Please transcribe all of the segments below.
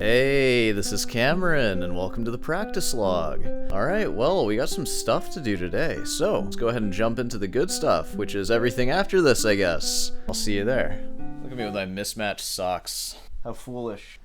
Hey, this is Cameron, and welcome to the practice log. Alright, well, we got some stuff to do today, so let's go ahead and jump into the good stuff, which is everything after this, I guess. I'll see you there. Look at me with my mismatched socks. How foolish.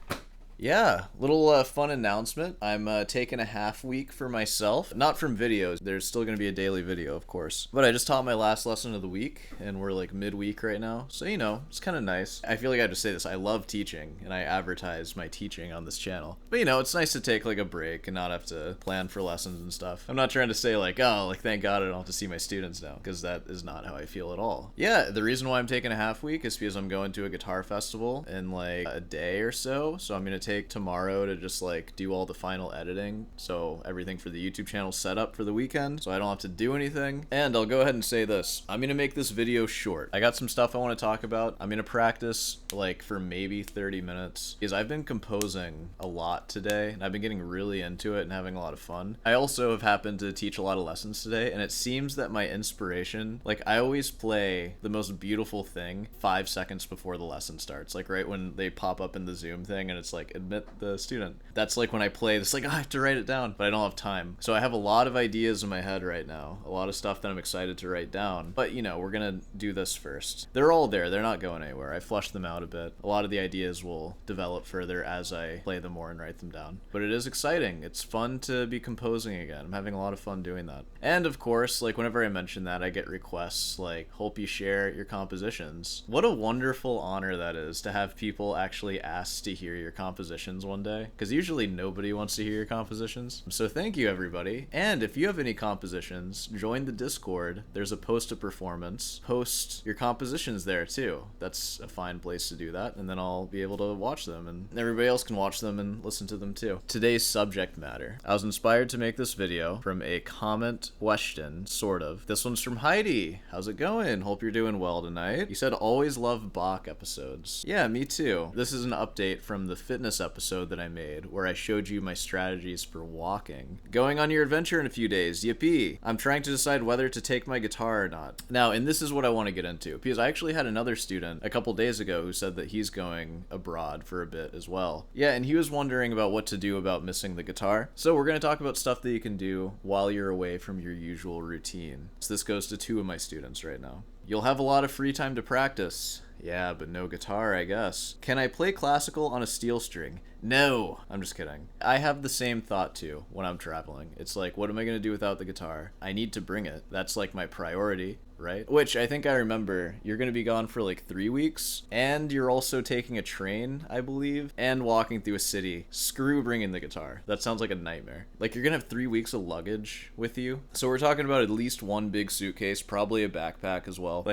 Yeah, little fun announcement. I'm taking a half week for myself. Not from videos. There's still going to be a daily video, of course. But I just taught my last lesson of the week, and we're like midweek right now. So, you know, it's kind of nice. I feel like I have to say this. I love teaching, and I advertise my teaching on this channel. But, you know, it's nice to take like a break and not have to plan for lessons and stuff. I'm not trying to say like, oh, like thank God I don't have to see my students now, because that is not how I feel at all. Yeah, the reason why I'm taking a half week is because I'm going to a guitar festival in like a day or so. So I'm going to take tomorrow to just like do all the final editing, so everything for the YouTube channel set up for the weekend, so I don't have to do anything. And I'll go ahead and say this, I'm gonna make this video short. I got some stuff I want to talk about. I'm gonna practice like for maybe 30 minutes because I've been composing a lot today and I've been getting really into it and having a lot of fun. I also have happened to teach a lot of lessons today, and it seems that my inspiration, like I always play the most beautiful thing 5 seconds before the lesson starts, like right when they pop up in the Zoom thing and it's like admit the student. That's like when I play this, like, oh, I have to write it down, but I don't have time. So I have a lot of ideas in my head right now, a lot of stuff that I'm excited to write down, but you know, we're gonna do this first. They're all there, they're not going anywhere. I flushed them out a bit. A lot of the ideas will develop further as I play them more and write them down. But it is exciting. It's fun to be composing again. I'm having a lot of fun doing that. And of course, like whenever I mention that, I get requests like, hope you share your compositions. What a wonderful honor that is to have people actually ask to hear your compositions one day, because usually nobody wants to hear your compositions. So thank you, everybody. And if you have any compositions, join the Discord. There's a post a performance. Post your compositions there too. That's a fine place to do that, and then I'll be able to watch them, and everybody else can watch them and listen to them too. Today's subject matter. I was inspired to make this video from a comment question, sort of. This one's from Heidi. How's it going? Hope you're doing well tonight. You said always love Bach episodes. Yeah, me too. This is an update from the fitness episode that I made, where I showed you my strategies for walking. Going on your adventure in a few days, yippee! I'm trying to decide whether to take my guitar or not. Now, and this is what I want to get into, because I actually had another student a couple days ago who said that he's going abroad for a bit as well. Yeah, and he was wondering about what to do about missing the guitar. So we're going to talk about stuff that you can do while you're away from your usual routine. So this goes to 2 of my students right now. You'll have a lot of free time to practice. Yeah, but no guitar, I guess. Can I play classical on a steel string? No, I'm just kidding. I have the same thought too when I'm traveling. It's like, what am I going to do without the guitar? I need to bring it. That's like my priority, right? Which I think I remember, you're going to be gone for like 3 weeks, and you're also taking a train, I believe, and walking through a city. Screw bringing the guitar. That sounds like a nightmare. Like, you're going to have 3 weeks of luggage with you. So we're talking about at least 1 big suitcase, probably a backpack as well.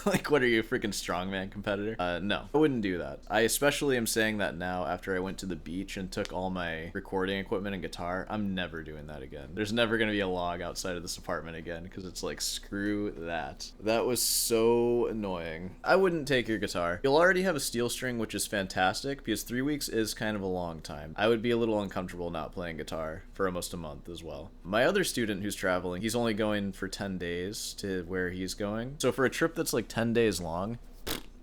Like what are you, a freaking strongman competitor? No, I wouldn't do that. I especially am saying that now after I went to the beach and took all my recording equipment and guitar. I'm never doing that again. There's never going to be a log outside of this apartment again, because it's like, screw that. That was so annoying. I wouldn't take your guitar. You'll already have a steel string, which is fantastic, because 3 weeks is kind of a long time. I would be a little uncomfortable not playing guitar for almost a month as well. My other student who's traveling, he's only going for 10 days to where he's going. So for a trip that's like 10 days long,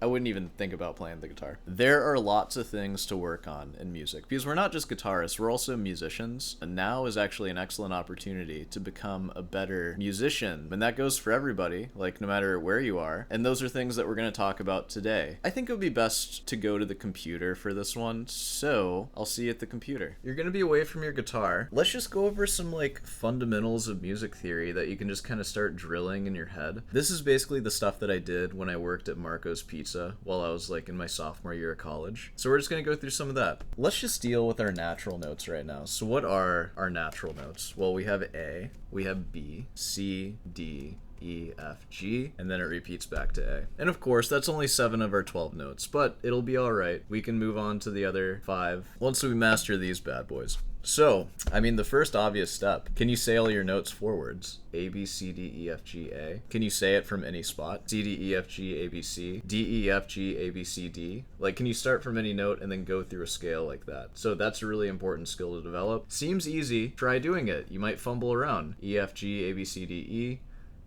I wouldn't even think about playing the guitar. There are lots of things to work on in music, because we're not just guitarists, we're also musicians, and now is actually an excellent opportunity to become a better musician. And that goes for everybody, like no matter where you are, and those are things that we're going to talk about today. I think it would be best to go to the computer for this one, so I'll see you at the computer. You're going to be away from your guitar. Let's just go over some like fundamentals of music theory that you can just kind of start drilling in your head. This is basically the stuff that I did when I worked at Marco's Pizza while I was like in my sophomore year of college. So we're just going to go through some of that. Let's just deal with our natural notes right now. So what are our natural notes? Well, we have A, we have B, C, D, E, F, G, and then it repeats back to A. And of course, that's only 7 of our 12 notes, but it'll be all right. We can move on to the other 5 once we master these bad boys. So, I mean, the first obvious step, can you say all your notes forwards? A, B, C, D, E, F, G, A. Can you say it from any spot? C, D, E, F, G, A, B, C. D, E, F, G, A, B, C, D. Like, can you start from any note and then go through a scale like that? So that's a really important skill to develop. Seems easy. Try doing it. You might fumble around. E, F, G, A, B, C, D, E.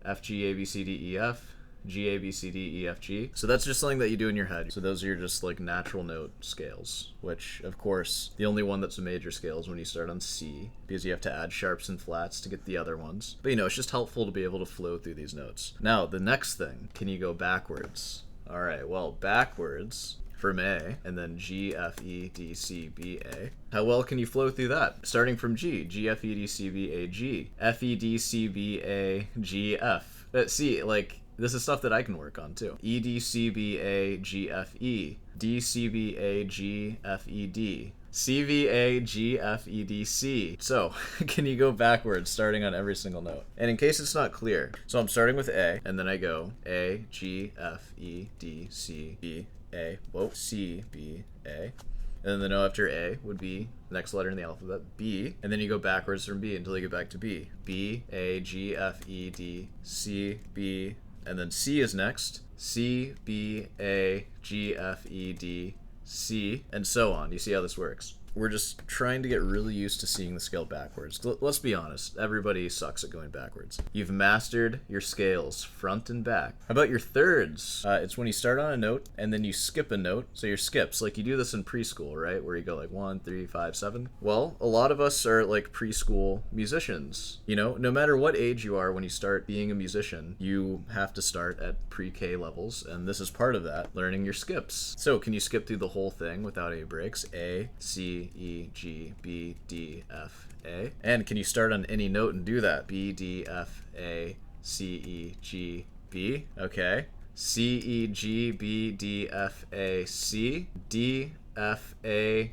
F, G, A, B, C, D, E, F. G, A, B, C, D, E, F, G. So that's just something that you do in your head. So those are your just like natural note scales, which of course, the only one that's a major scale is when you start on C, because you have to add sharps and flats to get the other ones. But you know, it's just helpful to be able to flow through these notes. Now, the next thing, can you go backwards? All right, well, backwards from A, and then G, F, E, D, C, B, A. How well can you flow through that? Starting from G, G, F, E, D, C, B, A, G. F, E, D, C, B, A, G, F. See, like, this is stuff that I can work on too. E, D, C, B, A, G, F, E. D, C, B, A, G, F, E, D. C, V, A, G, F, E, D, C. So, can you go backwards, starting on every single note? And in case it's not clear, so I'm starting with A, and then I go A, G, F, E, D, C, B, A, whoa, C, B, A. And then the note after A would be the next letter in the alphabet, B. And then you go backwards from B until you get back to B. B, A, G, F, E, D, C, B. And then C is next. C, B, A, G, F, E, D, C, and so on. You see how this works? We're just trying to get really used to seeing the scale backwards. Let's be honest, everybody sucks at going backwards. You've mastered your scales, front and back. How about your thirds? It's when you start on a note, and then you skip a note, so your skips. Like you do this in preschool, right? Where you go like 1, 3, 5, 7. Well, a lot of us are like preschool musicians. You know, no matter what age you are when you start being a musician, you have to start at pre-K levels, and this is part of that, learning your skips. So can you skip through the whole thing without any breaks? A, C, E, G, B, D, F, A. And can you start on any note and do that? B, D, F, A, C, E, G, B. Okay. C, E, G, B, D, F, A, C. D, F, A,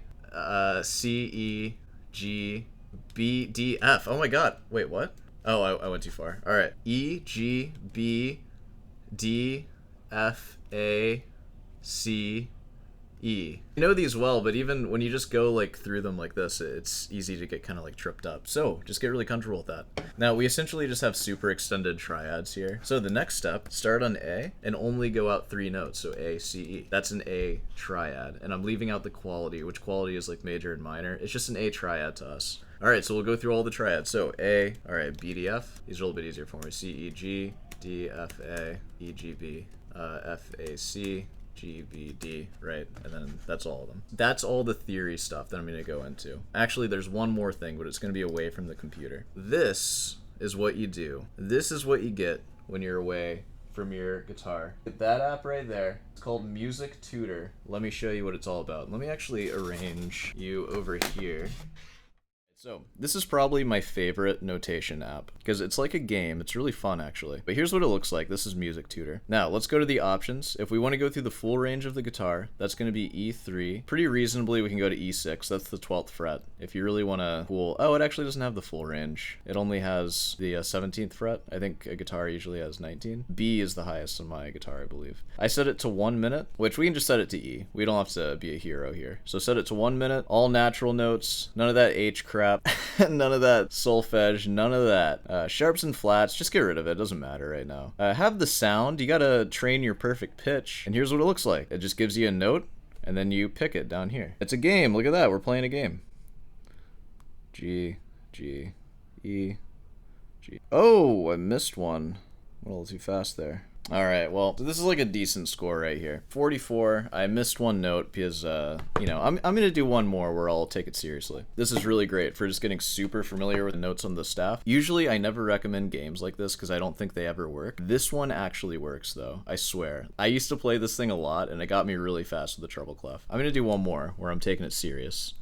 C, E, G, B, D, F. Oh my god. Wait, what? Oh, I went too far. All right. E, G, B, D, F, A, C, E. I know these well, but even when you just go like through them like this, it's easy to get kind of like tripped up. So just get really comfortable with that. Now we essentially just have super extended triads here. So the next step, start on A and only go out 3 notes. So A, C, E. That's an A triad. And I'm leaving out the quality, which quality is like major and minor. It's just an A triad to us. All right, so we'll go through all the triads. So A, all right, B, D, F. These are a little bit easier for me. C, E, G, D, F, A, E, G, B, F, A, C, G, B, D, right? And then that's all of them. That's all the theory stuff that I'm going to go into. Actually, there's one more thing, but it's going to be away from the computer. This is what you do. This is what you get when you're away from your guitar. Get that app right there. It's called Music Tutor. Let me show you what it's all about. Let me actually arrange you over here. So, this is probably my favorite notation app, because it's like a game. It's really fun, actually. But here's what it looks like. This is Music Tutor. Now, let's go to the options. If we want to go through the full range of the guitar, that's going to be E3. Pretty reasonably, we can go to E6. That's the 12th fret. If you really want to cool... Oh, it actually doesn't have the full range. It only has the 17th fret. I think a guitar usually has 19. B is the highest on my guitar, I believe. I set it to 1 minute, which we can just set it to E. We don't have to be a hero here. So set it to 1 minute, all natural notes, none of that H crap. None of that solfege, none of that. Sharps and flats, just get rid of it. It doesn't matter right now. Have the sound. You gotta train your perfect pitch. And here's what it looks like. It just gives you a note, and then you pick it down here. It's a game. Look at that. We're playing a game. G, G, E, G. Oh, I missed one. A little too fast there. Alright, well, so this is like a decent score right here. 44, I missed one note because, you know, I'm gonna do one more where I'll take it seriously. This is really great for just getting super familiar with the notes on the staff. Usually, I never recommend games like this because I don't think they ever work. This one actually works, though, I swear. I used to play this thing a lot, and it got me really fast with the treble clef. I'm gonna do one more where I'm taking it serious.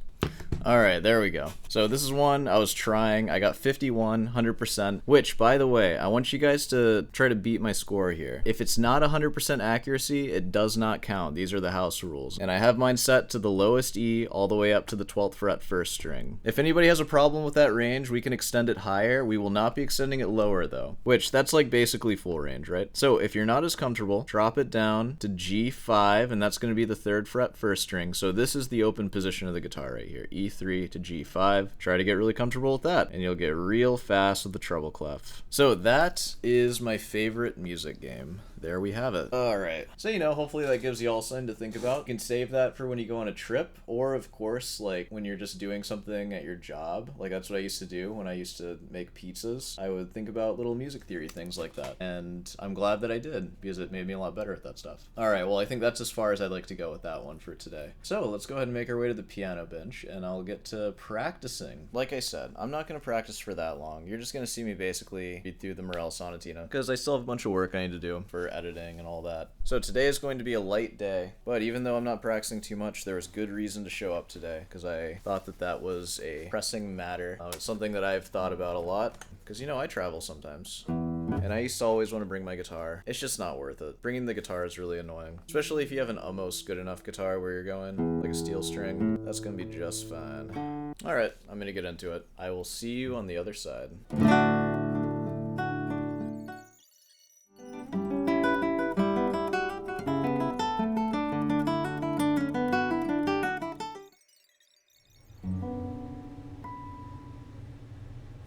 Alright, there we go. So this is one I was trying. I got 51, 100%, which, by the way, I want you guys to try to beat my score here. If it's not 100% accuracy, it does not count. These are the house rules. And I have mine set to the lowest E all the way up to the 12th fret first string. If anybody has a problem with that range, we can extend it higher. We will not be extending it lower, though, which that's like basically full range, right? So if you're not as comfortable, drop it down to G5, and that's going to be the 3rd fret first string. So this is the open position of the guitar right here. E3 to G5. Try to get really comfortable with that, and you'll get real fast with the treble clef. So that is my favorite music game. there we have it. Alright. So, you know, hopefully that gives you all something to think about. You can save that for when you go on a trip, or of course, like when you're just doing something at your job. Like that's what I used to do when I used to make pizzas. I would think about little music theory things like that. And I'm glad that I did, because it made me a lot better at that stuff. Alright, well I think that's as far as I'd like to go with that one for today. So let's go ahead and make our way to the piano bench, and I'll get to practicing. Like I said, I'm not going to practice for that long. You're just going to see me basically read through the Morel Sonatina, because I still have a bunch of work I need to do for editing and all that. So today is going to be a light day, but even though I'm not practicing too much, there was good reason to show up today, because I thought that that was a pressing matter. It's something that I've thought about a lot, because, you know, I travel sometimes. And I used to always want to bring my guitar. It's just not worth it. Bringing the guitar is really annoying. Especially if you have an almost good enough guitar where you're going, like a steel string. That's gonna be just fine. Alright, I'm gonna get into it. I will see you on the other side.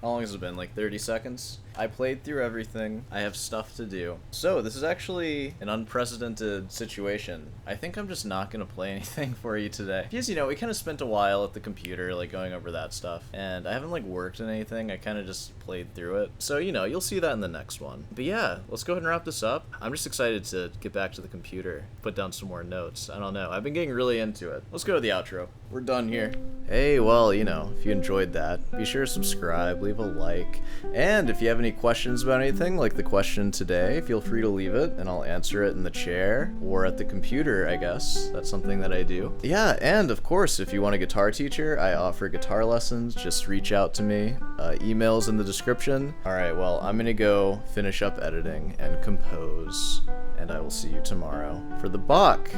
How long has it been? Like 30 seconds? I played through everything. I have stuff to do. So this is actually an unprecedented situation. I think I'm just not gonna play anything for you today. Because, you know, we kind of spent a while at the computer, like going over that stuff. And I haven't like worked on anything. I kind of just played through it. So, you know, you'll see that in the next one. But yeah, let's go ahead and wrap this up. I'm just excited to get back to the computer, put down some more notes. I don't know. I've been getting really into it. Let's go to the outro. We're done here. Hey, well, you know, if you enjoyed that, be sure to subscribe, leave a like, and if you have any questions about anything, like the question today, feel free to leave it, and I'll answer it in the chair, or at the computer, I guess. That's something that I do. Yeah, and of course, if you want a guitar teacher, I offer guitar lessons. Just reach out to me. Email's in the description. Alright, well, I'm gonna go finish up editing and compose, and I will see you tomorrow for the Bach.